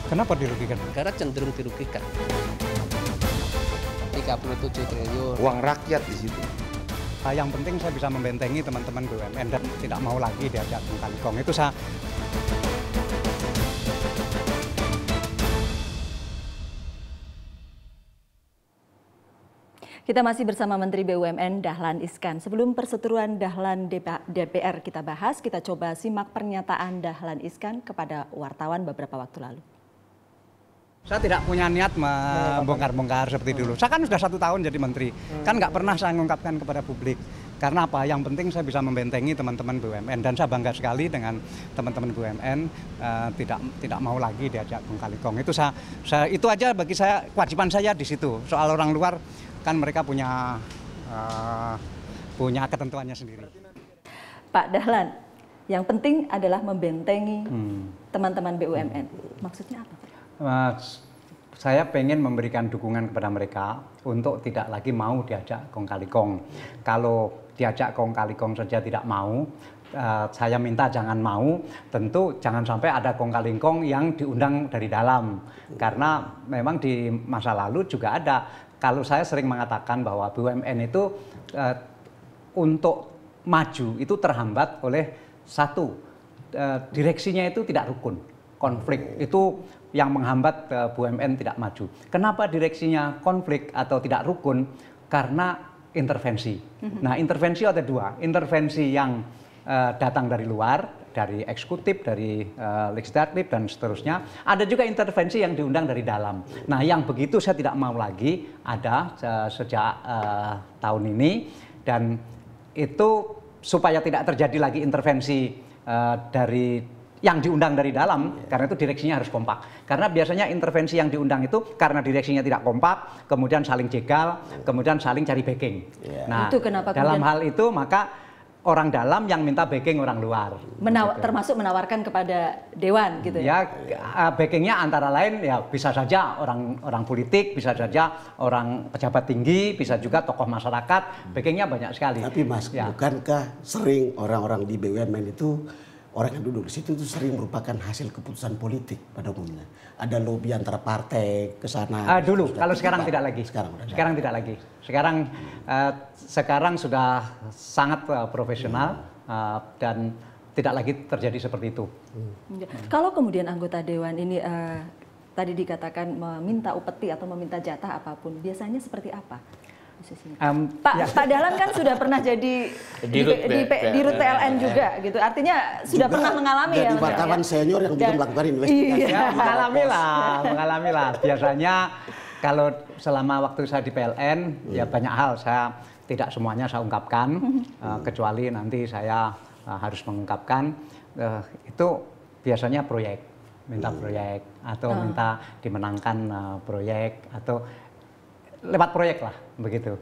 Kenapa dirugikan? Negara cenderung dirugikan. 37 triliun. Uang rakyat di situ. Yang penting saya bisa membentengi teman-teman BUMN dan tidak mau lagi diajak kong kali kong. Itu saya. Kita masih bersama Menteri BUMN Dahlan Iskan. Sebelum perseteruan Dahlan DPR kita bahas, kita coba simak pernyataan Dahlan Iskan kepada wartawan beberapa waktu lalu. Saya tidak punya niat membongkar-bongkar seperti dulu. Saya kan sudah 1 tahun jadi menteri, kan nggak pernah saya mengungkapkan kepada publik. Karena apa? Yang penting saya bisa membentengi teman-teman BUMN dan saya bangga sekali dengan teman-teman BUMN tidak mau lagi diajak kong kali kong. Itu itu aja bagi saya, kewajiban saya di situ. Soal orang luar kan mereka punya ketentuannya sendiri. Pak Dahlan, yang penting adalah membentengi teman-teman BUMN. Maksudnya apa? Saya pengen memberikan dukungan kepada mereka untuk tidak lagi mau diajak kong kali kong. Kalau diajak kong kali kong saja tidak mau, saya minta jangan mau, tentu jangan sampai ada kong kali kong yang diundang dari dalam. Karena memang di masa lalu juga ada, kalau saya sering mengatakan bahwa BUMN itu untuk maju itu terhambat oleh satu, direksinya itu tidak rukun, konflik itu yang menghambat BUMN tidak maju. Kenapa direksinya konflik atau tidak rukun? Karena intervensi. Nah, intervensi ada 2, intervensi yang datang dari luar, dari eksekutif, dari legislatif dan seterusnya. Ada juga intervensi yang diundang dari dalam. Nah, yang begitu saya tidak mau lagi ada sejak tahun ini, dan itu supaya tidak terjadi lagi intervensi dari yang diundang dari dalam, karena itu direksinya harus kompak. Karena biasanya intervensi yang diundang itu karena direksinya tidak kompak, kemudian saling jegal, kemudian saling cari backing. Nah, itu kenapa dalam hal itu maka orang dalam yang minta backing orang luar. Gitu. Termasuk menawarkan kepada Dewan gitu ya? Backingnya antara lain ya bisa saja orang politik, bisa saja orang pejabat tinggi, bisa juga tokoh masyarakat, backingnya banyak sekali. Tapi Mas, bukankah sering orang-orang di BUMN itu, orang yang duduk di situ itu sering merupakan hasil keputusan politik pada umumnya. Ada lobby antara partai ke sana. Dulu, kalau sekarang tidak lagi. Sekarang tidak lagi. Sekarang sudah sangat profesional dan tidak lagi terjadi seperti itu. Kalau kemudian anggota Dewan ini tadi dikatakan meminta upeti atau meminta jatah apapun, biasanya seperti apa? Pak Dahlan kan sudah pernah jadi di Rut PLN juga gitu, artinya sudah pernah mengalami jadi wartawan senior yang juga melakukan investigasi. Ya, mengalami lah. Biasanya kalau selama waktu saya di PLN ya banyak hal saya tidak semuanya saya ungkapkan, kecuali nanti saya harus mengungkapkan. Itu biasanya proyek, minta proyek atau minta dimenangkan proyek atau lewat proyek lah begitu.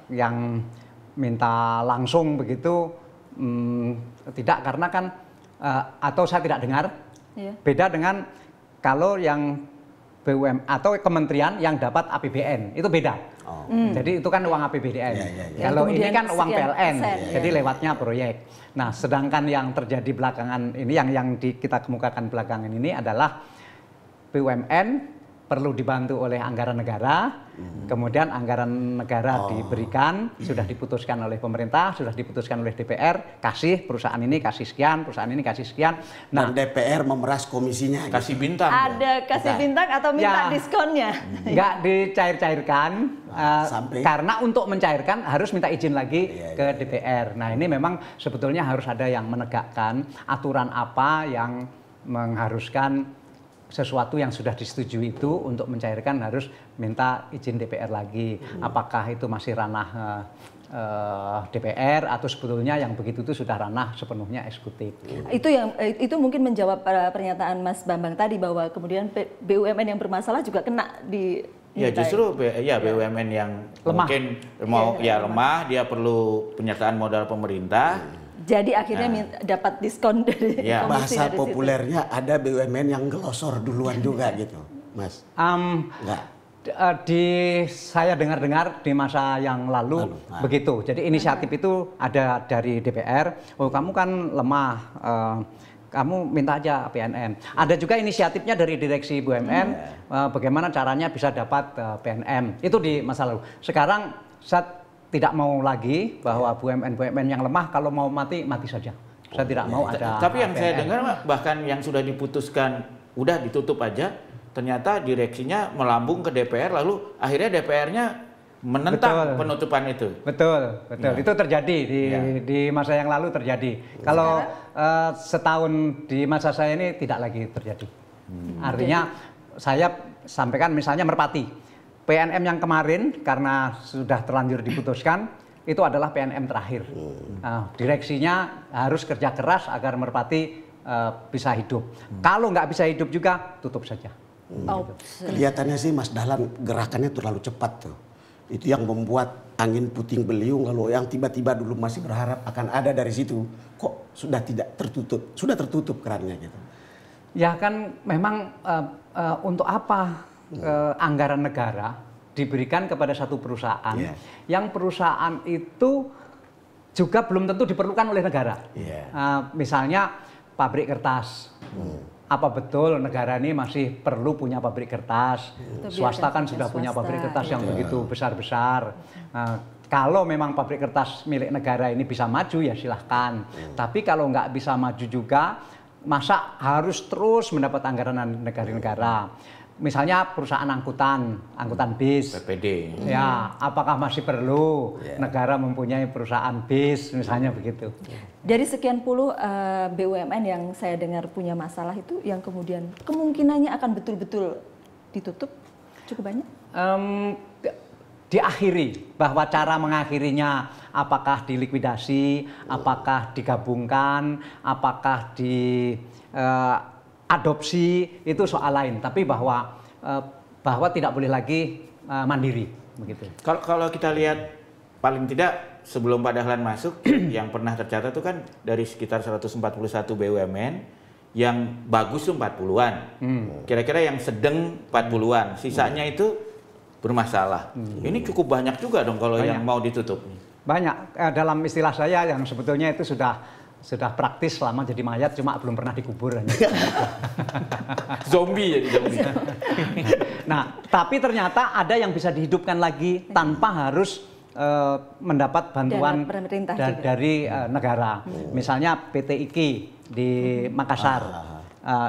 Yang minta langsung begitu tidak, karena kan atau saya tidak dengar. Beda dengan kalau yang BUMN atau kementerian yang dapat APBN, itu beda. Jadi itu kan uang APBN. Kalau ini kan uang PLN, jadi lewatnya proyek. Nah, sedangkan yang terjadi belakangan ini, yang kita kemukakan belakangan ini adalah BUMN perlu dibantu oleh anggaran negara, kemudian anggaran negara diberikan, sudah diputuskan oleh pemerintah, sudah diputuskan oleh DPR, kasih perusahaan ini kasih sekian, perusahaan ini kasih sekian. Nah, dan DPR memeras komisinya, kasih bintang. Ada kasih bintang atau minta diskonnya? Nggak dicair-cairkan, karena untuk mencairkan harus minta izin lagi ke DPR. Nah, ini memang sebetulnya harus ada yang menegakkan aturan apa yang mengharuskan sesuatu yang sudah disetujui itu untuk mencairkan harus minta izin DPR lagi. Apakah itu masih ranah DPR atau sebetulnya yang begitu itu sudah ranah sepenuhnya eksekutif. Itu mungkin menjawab pernyataan Mas Bambang tadi bahwa kemudian BUMN yang bermasalah juga kena di justru BUMN yang lemah. Mungkin lemah, dia perlu penyertaan modal pemerintah. Jadi akhirnya dapat diskon dari komisi. Bahasa populernya ada BUMN yang gelosor duluan juga gitu, Mas. Saya dengar-dengar di masa yang lalu begitu. Jadi inisiatif itu ada dari DPR. Oh, kamu kan lemah, kamu minta aja PNM. Ada juga inisiatifnya dari direksi BUMN, bagaimana caranya bisa dapat PNM. Itu di masa lalu. Sekarang saya tidak mau lagi bahwa BUMN yang lemah kalau mau mati saja. Saya tidak mau ada. Tapi yang PNM. saya dengar bahkan yang sudah diputuskan udah ditutup aja, ternyata direksinya melambung ke DPR, lalu akhirnya DPR-nya menentang penutupan itu. Betul. Ya. Itu terjadi di masa yang lalu terjadi. Kalau setahun di masa saya ini tidak lagi terjadi. Artinya saya sampaikan misalnya Merpati, PNM yang kemarin karena sudah terlanjur diputuskan itu adalah PNM terakhir. Direksinya harus kerja keras agar Merpati bisa hidup. Kalau nggak bisa hidup juga tutup saja. Kelihatannya sih Mas Dahlan gerakannya terlalu cepat tuh. Itu yang membuat angin puting beliung. Kalau yang tiba-tiba dulu masih berharap akan ada dari situ, kok sudah tidak tertutup, sudah tertutup kerannya gitu. Ya kan memang untuk apa anggaran negara diberikan kepada satu perusahaan yang perusahaan itu juga belum tentu diperlukan oleh negara. Misalnya pabrik kertas. Apa betul negara ini masih perlu punya pabrik kertas? Swasta kan sudah punya pabrik kertas yang begitu besar-besar. Kalau memang pabrik kertas milik negara ini bisa maju ya silahkan. Tapi kalau nggak bisa maju juga, masa harus terus mendapat anggaran negara-negara? Misalnya perusahaan angkutan bis, PPD. Ya, apakah masih perlu negara mempunyai perusahaan bis, misalnya begitu? Dari sekian puluh BUMN yang saya dengar punya masalah itu, yang kemudian kemungkinannya akan betul-betul ditutup, cukup banyak? Diakhiri, bahwa cara mengakhirinya apakah dilikuidasi, apakah digabungkan, apakah adopsi, itu soal lain, tapi bahwa tidak boleh lagi mandiri begitu. Kalau kita lihat paling tidak sebelum Pak Dahlan masuk yang pernah tercatat itu kan dari sekitar 141 BUMN yang bagus tuh 40-an. Kira-kira yang sedang 40-an, sisanya itu bermasalah. Ini cukup banyak juga dong kalau yang mau ditutup. Banyak, dalam istilah saya yang sebetulnya itu sudah praktis selama jadi mayat, cuma belum pernah dikubur. Zombie jadi zombie. Nah, tapi ternyata ada yang bisa dihidupkan lagi tanpa harus mendapat bantuan dari negara. Misalnya PT IKI di Makassar,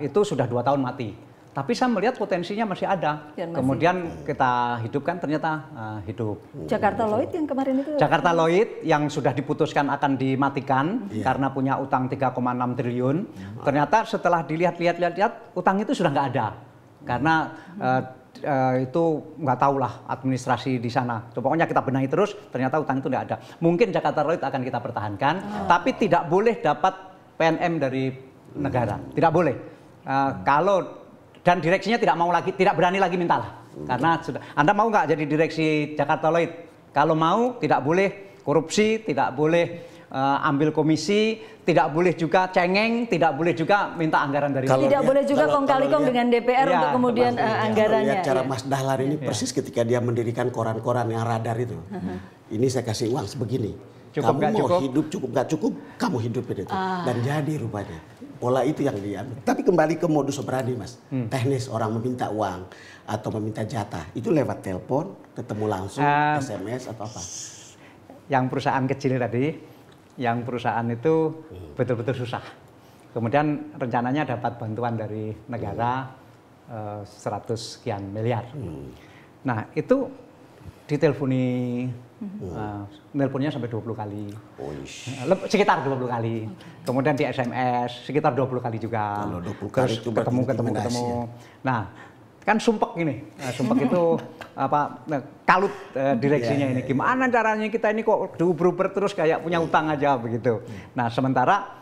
itu sudah 2 tahun mati. Tapi saya melihat potensinya masih ada. Kemudian kita hidupkan, ternyata hidup. Jakarta Lloyd yang kemarin itu? Jakarta Lloyd yang sudah diputuskan akan dimatikan karena punya utang 3,6 triliun. Ternyata setelah dilihat-lihat, utang itu sudah nggak ada. Karena itu nggak tahulah administrasi di sana. Pokoknya kita benahi terus, ternyata utang itu nggak ada. Mungkin Jakarta Lloyd akan kita pertahankan, tapi tidak boleh dapat PNM dari negara. Tidak boleh. Dan direksinya tidak berani lagi mintalah. Karena sudah, Anda mau nggak jadi direksi Jakarta Lloyd? Kalau mau, tidak boleh korupsi, tidak boleh ambil komisi, tidak boleh juga cengeng, tidak boleh juga minta anggaran dari negara. Tidak boleh juga kong kali kong dengan DPR untuk kemudian anggarannya. Cara Mas Dahlan ini persis ketika dia mendirikan koran-koran yang radar itu. Ini saya kasih uang sebegini. Kamu mau hidup cukup nggak cukup, kamu hidupin itu. Dan jadi rupanya. Pola itu yang diambil. Tapi kembali ke modus operandi Mas. Teknis orang meminta uang atau meminta jatah. Itu lewat telepon, ketemu langsung, SMS atau apa? Yang perusahaan kecil tadi, yang perusahaan itu betul-betul susah. Kemudian rencananya dapat bantuan dari negara 100 sekian miliar. Nah itu diteleponi, nelponnya sampai 20 kali. Sekitar 20 kali. Kemudian di SMS sekitar 20 kali juga. Kalau 20 kali itu ketemu. Nah, kan sumpek ini. Sumpek itu kalut direksinya ini. Gimana caranya kita ini kok diuber-uber terus kayak punya utang aja begitu. Nah, sementara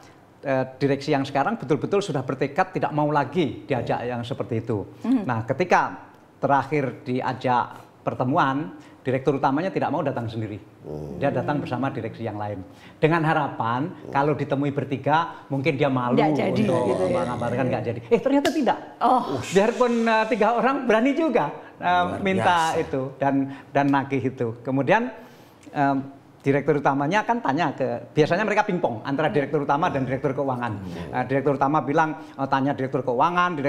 direksi yang sekarang betul-betul sudah bertekad tidak mau lagi diajak yang seperti itu. Nah, ketika terakhir diajak pertemuan, direktur utamanya tidak mau datang sendiri. Dia datang bersama direksi yang lain. Dengan harapan kalau ditemui bertiga, mungkin dia malu untuk mengabarkan nggak jadi. Ternyata tidak. Biarpun 3 orang berani juga minta itu dan nagih itu. Kemudian direktur utamanya kan tanya biasanya mereka pingpong antara direktur utama dan direktur keuangan. Direktur utama bilang tanya direktur keuangan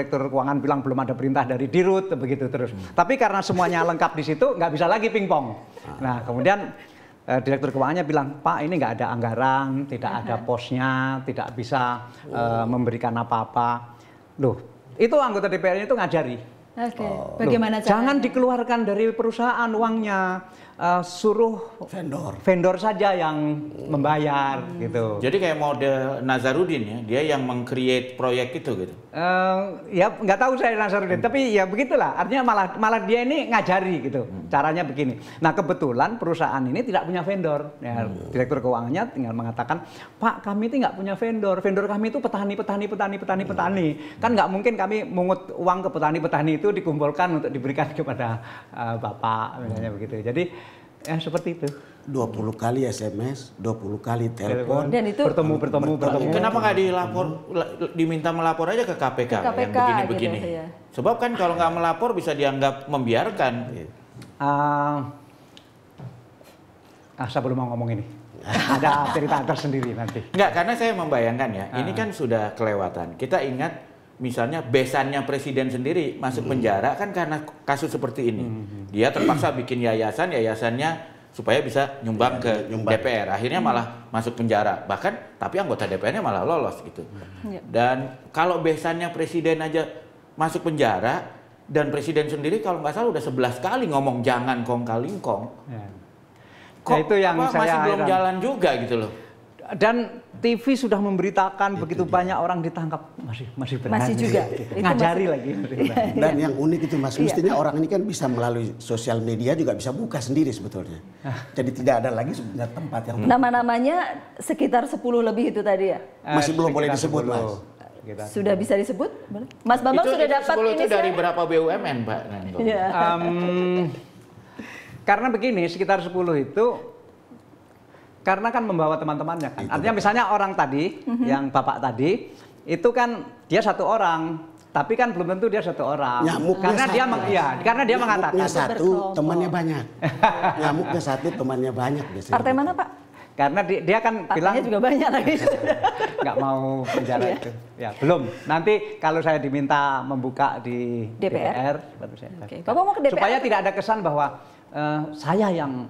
bilang belum ada perintah dari Dirut, begitu terus. Tapi karena semuanya lengkap di situ, nggak bisa lagi pingpong. Nah, kemudian direktur keuangannya bilang, Pak, ini nggak ada anggaran, tidak ada posnya, tidak bisa memberikan apa-apa. Loh, itu anggota DPR-nya itu ngajari. Oke. Bagaimana caranya? Jangan dikeluarkan dari perusahaan uangnya, suruh vendor saja yang membayar gitu. Jadi kayak model Nazarudin ya, dia yang meng-create proyek itu gitu. Ya nggak tahu saya Nazarudin, tapi ya begitulah. Artinya malah dia ini ngajari gitu. Caranya begini. Nah, kebetulan perusahaan ini tidak punya vendor. Ya, direktur keuangannya tinggal mengatakan, Pak, kami itu nggak punya vendor. Vendor kami itu petani. Kan nggak mungkin kami mungut uang ke petani itu dikumpulkan untuk diberikan kepada Bapak, misalnya begitu. Jadi ya seperti itu. 20 kali SMS, 20 kali telepon. Dan itu bertemu. Kenapa nggak diminta melapor aja ke KPK, yang begini-begini? Gitu, ya. Sebab kan kalau nggak melapor bisa dianggap membiarkan. Sebelum mau ngomong ini, ada cerita tersendiri nanti. Enggak, karena saya membayangkan ya, ini kan sudah kelewatan. Kita ingat misalnya besannya presiden sendiri masuk penjara kan karena kasus seperti ini. Dia terpaksa bikin yayasannya supaya bisa nyumbang ke DPR. Akhirnya malah masuk penjara. Bahkan tapi anggota DPR-nya malah lolos gitu. Dan kalau besannya presiden aja masuk penjara dan presiden sendiri kalau nggak salah udah 11 kali ngomong jangan kong kali kong. Kok itu yang saya masih belum jalan juga gitu loh. Dan TV sudah memberitakan begitu banyak orang ditangkap masih berani. Masih juga. Ngajari lagi. Dan yang unik itu Mas, mestinya orang ini kan bisa melalui sosial media juga bisa buka sendiri sebetulnya. Jadi tidak ada lagi sebenarnya tempat yang nama-namanya sekitar 10 lebih itu tadi ya. Masih belum boleh disebut, Mas. Sudah bisa disebut? Mas Bambang itu, sudah dapat ini. Itu dari berapa BUMN, Pak? Karena begini, sekitar 10 itu karena kan membawa teman-temannya kan. Artinya misalnya orang tadi, yang Bapak tadi, itu kan dia satu orang, tapi kan belum tentu dia satu orang. Karena dia mengatakan satu, temannya banyak. Nyamuknya satu, temannya banyak biasanya. Partai mana, Pak? Karena dia kan bilang juga banyak lagi. Nggak mau penjara itu. Ya, belum. Nanti kalau saya diminta membuka di DPR baru saya. Bapak mau ke DPR? Supaya tidak ada kesan bahwa saya yang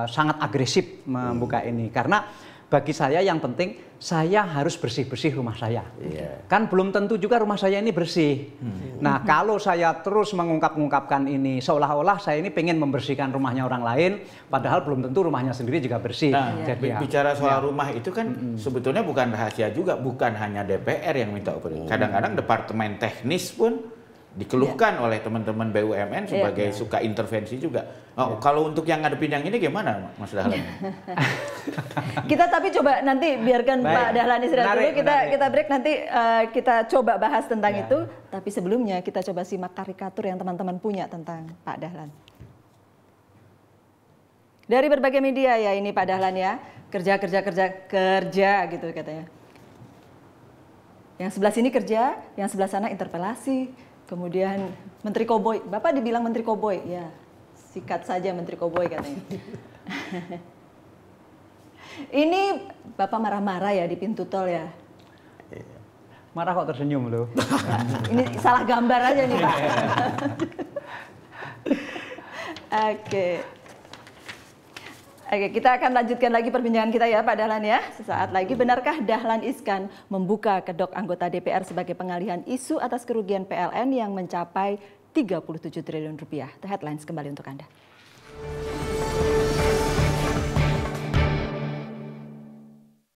sangat agresif membuka ini, karena bagi saya yang penting saya harus bersih-bersih rumah saya. Kan belum tentu juga rumah saya ini bersih. Nah, kalau saya terus mengungkapkan ini seolah-olah saya ini pengen membersihkan rumahnya orang lain, padahal belum tentu rumahnya sendiri juga bersih. Jadi bicara soal rumah itu kan sebetulnya bukan rahasia juga, bukan hanya DPR yang minta operasi. Kadang-kadang departemen teknis pun dikeluhkan oleh teman-teman BUMN sebagai suka intervensi juga. Kalau untuk yang ngadepin yang ini gimana, Mas Dahlan? Kita tapi coba nanti biarkan Pak Dahlan istirahat dulu. Kita break nanti kita coba bahas tentang itu. Tapi sebelumnya kita coba simak karikatur yang teman-teman punya tentang Pak Dahlan. Dari berbagai media ya ini Pak Dahlan ya, kerja gitu katanya. Yang sebelah sini kerja, yang sebelah sana interpelasi. Kemudian Menteri Koboi, Bapak dibilang Menteri Koboi, ya sikat saja Menteri Koboi katanya. Ini Bapak marah-marah ya di pintu tol ya? Marah kok tersenyum loh. Ini salah gambar aja nih Pak. Oke, kita akan lanjutkan lagi perbincangan kita ya Pak Dahlan ya. Sesaat lagi, benarkah Dahlan Iskan membuka kedok anggota DPR sebagai pengalihan isu atas kerugian PLN yang mencapai 37 triliun rupiah? The Headlines kembali untuk Anda.